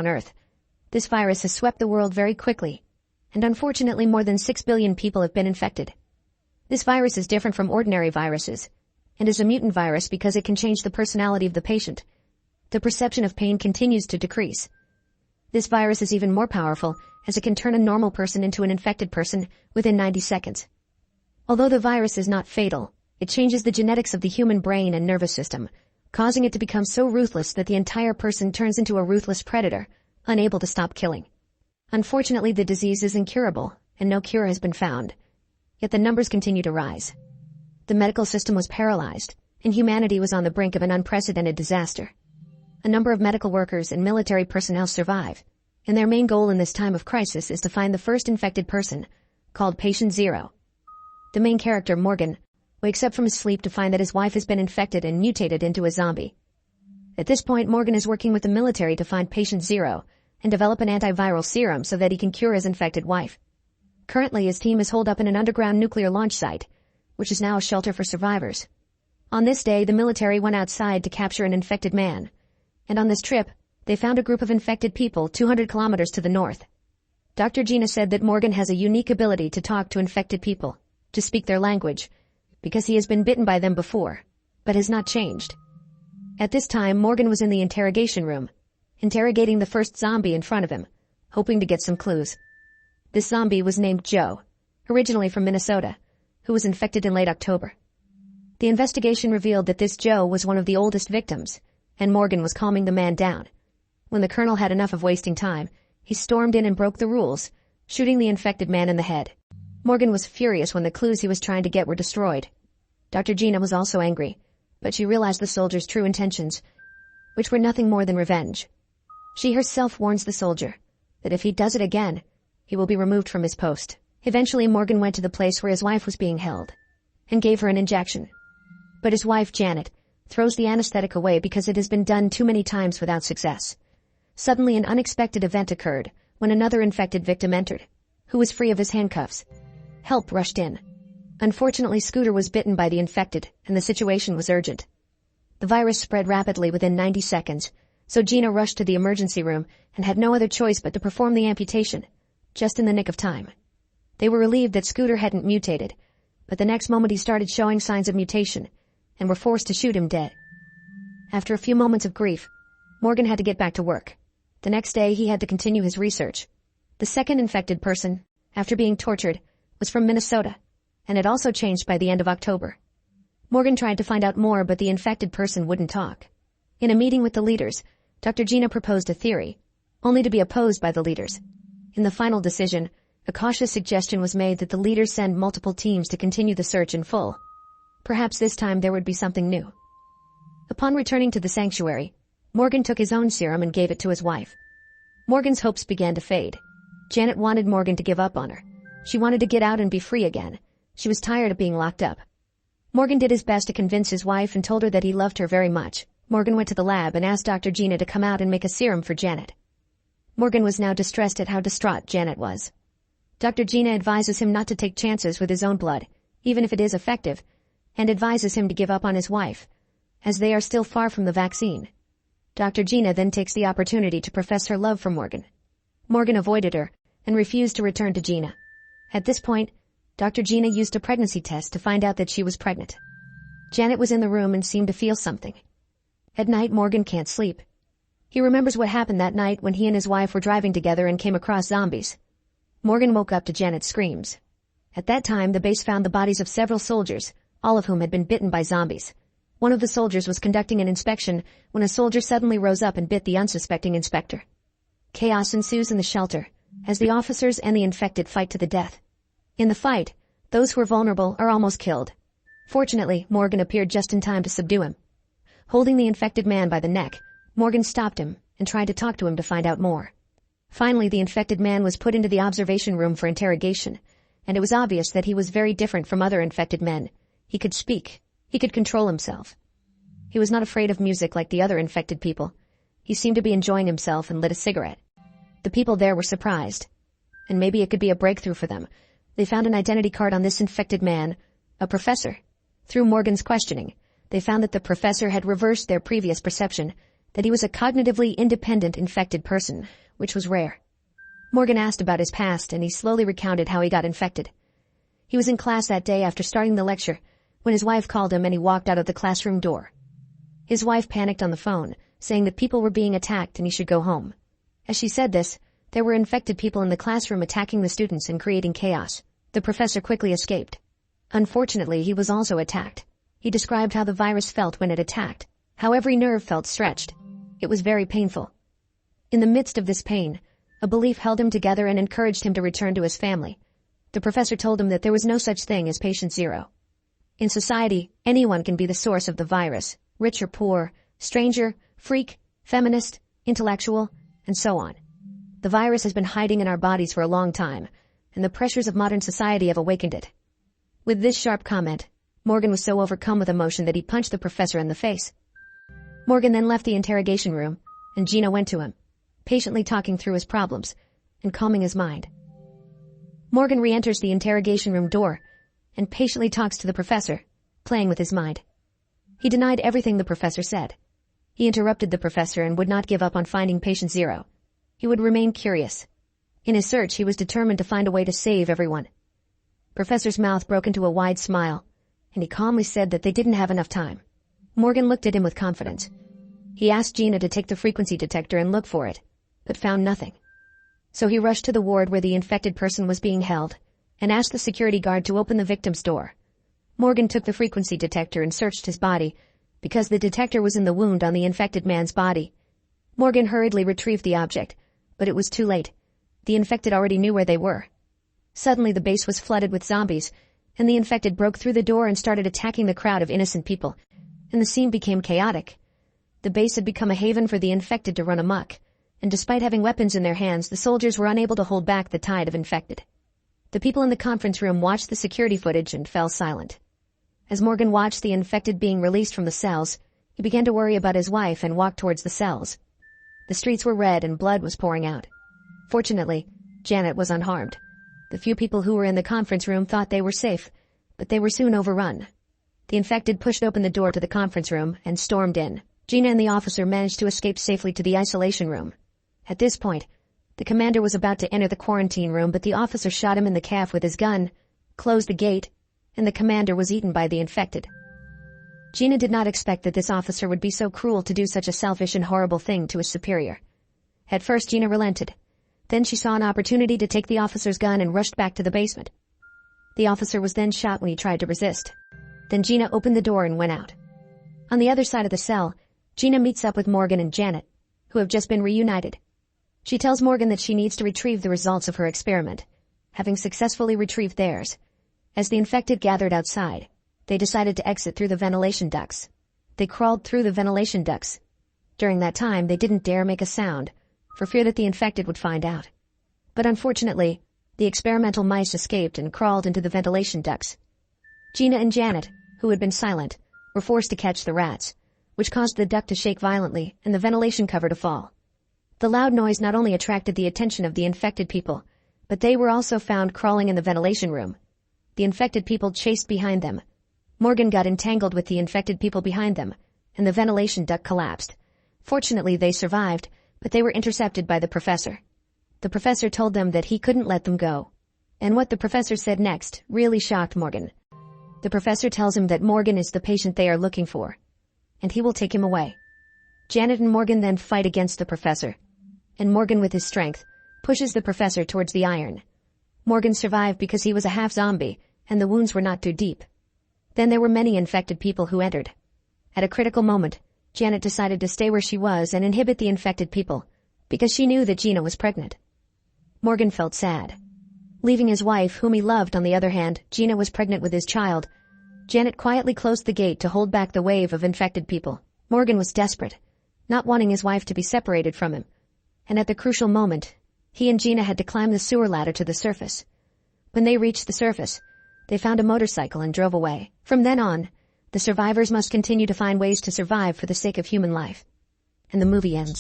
on Earth. This virus has swept the world very quickly, and unfortunately more than 6 billion people have been infected. This virus is different from ordinary viruses, and is a mutant virus because it can change the personality of the patient. The perception of pain continues to decrease. This virus is even more powerful, as it can turn a normal person into an infected person within 90 seconds. Although the virus is not fatal, it changes the genetics of the human brain and nervous system, causing it to become so ruthless that the entire person turns into a ruthless predator, unable to stop killing. Unfortunately, the disease is incurable, and no cure has been found. Yet the numbers continue to rise. The medical system was paralyzed, and humanity was on the brink of an unprecedented disaster. A number of medical workers and military personnel survive, and their main goal in this time of crisis is to find the first infected person, called Patient Zero. The main character, Morgan, wakes up from his sleep to find that his wife has been infected and mutated into a zombie. At this point, Morgan is working with the military to find Patient Zero and develop an antiviral serum so that he can cure his infected wife. Currently, his team is holed up in an underground nuclear launch site, which is now a shelter for survivors. On this day, the military went outside to capture an infected man, and on this trip, they found a group of infected people 200 kilometers to the north. Dr. Gina said that Morgan has a unique ability to talk to infected people, to speak their language, because he has been bitten by them before, but has not changed. At this time, Morgan was in the interrogation room, interrogating the first zombie in front of him, hoping to get some clues. This zombie was named Joe, originally from Minnesota, who was infected in late October. The investigation revealed that this Joe was one of the oldest victims, and Morgan was calming the man down. When the colonel had enough of wasting time, he stormed in and broke the rules, shooting the infected man in the head. Morgan was furious when the clues he was trying to get were destroyed. Dr. Gina was also angry, but she realized the soldier's true intentions, which were nothing more than revenge. She herself warns the soldier that if he does it again, he will be removed from his post. Eventually, Morgan went to the place where his wife was being held and gave her an injection. But his wife, Janet, throws the anesthetic away because it has been done too many times without success. Suddenly, an unexpected event occurred when another infected victim entered, who was free of his handcuffs. Help rushed in. Unfortunately, Scooter was bitten by the infected, and the situation was urgent. The virus spread rapidly within 90 seconds, so Gina rushed to the emergency room and had no other choice but to perform the amputation, just in the nick of time. They were relieved that Scooter hadn't mutated, but the next moment he started showing signs of mutation, and were forced to shoot him dead. After a few moments of grief, Morgan had to get back to work. The next day, he had to continue his research. The second infected person, after being tortured, was from Minnesota, and had also changed by the end of October. Morgan tried to find out more, but the infected person wouldn't talk. In a meeting with the leaders, Dr. Gina proposed a theory, only to be opposed by the leaders. In the final decision, a cautious suggestion was made that the leaders send multiple teams to continue the search in full. Perhaps this time there would be something new. Upon returning to the sanctuary, Morgan took his own serum and gave it to his wife. Morgan's hopes began to fade. Janet wanted Morgan to give up on her. She wanted to get out and be free again. She was tired of being locked up. Morgan did his best to convince his wife and told her that he loved her very much. Morgan went to the lab and asked Dr. Gina to come out and make a serum for Janet. Morgan was now distressed at how distraught Janet was. Dr. Gina advises him not to take chances with his own blood, even if it is effective, and advises him to give up on his wife, as they are still far from the vaccine. Dr. Gina then takes the opportunity to profess her love for Morgan. Morgan avoided her and refused to return to Gina. At this point, Dr. Gina used a pregnancy test to find out that she was pregnant. Janet was in the room and seemed to feel something. At night, Morgan can't sleep. He remembers what happened that night when he and his wife were driving together and came across zombies. Morgan woke up to Janet's screams. At that time, the base found the bodies of several soldiers, all of whom had been bitten by zombies. One of the soldiers was conducting an inspection when a soldier suddenly rose up and bit the unsuspecting inspector. Chaos ensues in the shelter, as the officers and the infected fight to the death. In the fight, those who are vulnerable are almost killed. Fortunately, Morgan appeared just in time to subdue him. Holding the infected man by the neck, Morgan stopped him and tried to talk to him to find out more. Finally, the infected man was put into the observation room for interrogation, and it was obvious that he was very different from other infected men. He could speak. He could control himself. He was not afraid of music like the other infected people. He seemed to be enjoying himself and lit a cigarette. The people there were surprised, and maybe it could be a breakthrough for them. They found an identity card on this infected man, a professor. Through Morgan's questioning, they found that the professor had reversed their previous perception that he was a cognitively independent infected person, which was rare. Morgan asked about his past, and he slowly recounted how he got infected. He was in class that day after starting the lecture when his wife called him and he walked out of the classroom door. His wife panicked on the phone, saying that people were being attacked and he should go home. As she said this, there were infected people in the classroom attacking the students and creating chaos. The professor quickly escaped. Unfortunately, he was also attacked. He described how the virus felt when it attacked, how every nerve felt stretched. It was very painful. In the midst of this pain, a belief held him together and encouraged him to return to his family. The professor told him that there was no such thing as patient zero. In society, anyone can be the source of the virus, rich or poor, stranger, freak, feminist, intellectual, and so on. The virus has been hiding in our bodies for a long time, and the pressures of modern society have awakened it. With this sharp comment, Morgan was so overcome with emotion that he punched the professor in the face. Morgan then left the interrogation room, and Gina went to him, patiently talking through his problems and calming his mind. Morgan re-enters the interrogation room door and patiently talks to the professor, playing with his mind. He denied everything the professor said. He interrupted the professor and would not give up on finding patient zero. He would remain curious. In his search, he was determined to find a way to save everyone. Professor's mouth broke into a wide smile, and he calmly said that they didn't have enough time. Morgan looked at him with confidence. He asked Gina to take the frequency detector and look for it, but found nothing. So he rushed to the ward where the infected person was being held and asked the security guard to open the victim's door. Morgan took the frequency detector and searched his body because the detector was in the wound on the infected man's body. Morgan hurriedly retrieved the object, but it was too late. The infected already knew where they were. Suddenly the base was flooded with zombies, and the infected broke through the door and started attacking the crowd of innocent people, and the scene became chaotic. The base had become a haven for the infected to run amok, and despite having weapons in their hands, the soldiers were unable to hold back the tide of infected. The people in the conference room watched the security footage and fell silent. As Morgan watched the infected being released from the cells, he began to worry about his wife and walked towards the cells. The streets were red and blood was pouring out. Fortunately, Janet was unharmed. The few people who were in the conference room thought they were safe, but they were soon overrun. The infected pushed open the door to the conference room and stormed in. Gina and the officer managed to escape safely to the isolation room. At this point, the commander was about to enter the quarantine room, but the officer shot him in the calf with his gun, closed the gate, and the commander was eaten by the infected. Gina did not expect that this officer would be so cruel to do such a selfish and horrible thing to his superior. At first Gina relented. Then she saw an opportunity to take the officer's gun and rushed back to the basement. The officer was then shot when he tried to resist. Then Gina opened the door and went out. On the other side of the cell, Gina meets up with Morgan and Janet, who have just been reunited. She tells Morgan that she needs to retrieve the results of her experiment, having successfully retrieved theirs. As the infected gathered outside, they decided to exit through the ventilation ducts. They crawled through the ventilation ducts. During that time, they didn't dare make a sound, for fear that the infected would find out. But unfortunately, the experimental mice escaped and crawled into the ventilation ducts. Gina and Janet, who had been silent, were forced to catch the rats, which caused the duct to shake violently and the ventilation cover to fall. The loud noise not only attracted the attention of the infected people, but they were also found crawling in the ventilation room. The infected people chased behind them. Morgan got entangled with the infected people behind them, and the ventilation duct collapsed. Fortunately, they survived, but they were intercepted by the professor. The professor told them that he couldn't let them go. And what the professor said next really shocked Morgan. The professor tells him that Morgan is the patient they are looking for, and he will take him away. Janet and Morgan then fight against the professor, and Morgan, with his strength, pushes the professor towards the iron. Morgan survived because he was a half-zombie, and the wounds were not too deep. Then there were many infected people who entered. At a critical moment, Janet decided to stay where she was and inhibit the infected people, because she knew that Gina was pregnant. Morgan felt sad. Leaving his wife, whom he loved, on the other hand, Gina was pregnant with his child. Janet quietly closed the gate to hold back the wave of infected people. Morgan was desperate, not wanting his wife to be separated from him. And at the crucial moment, he and Gina had to climb the sewer ladder to the surface. When they reached the surface, they found a motorcycle and drove away. From then on, the survivors must continue to find ways to survive for the sake of human life. And the movie ends.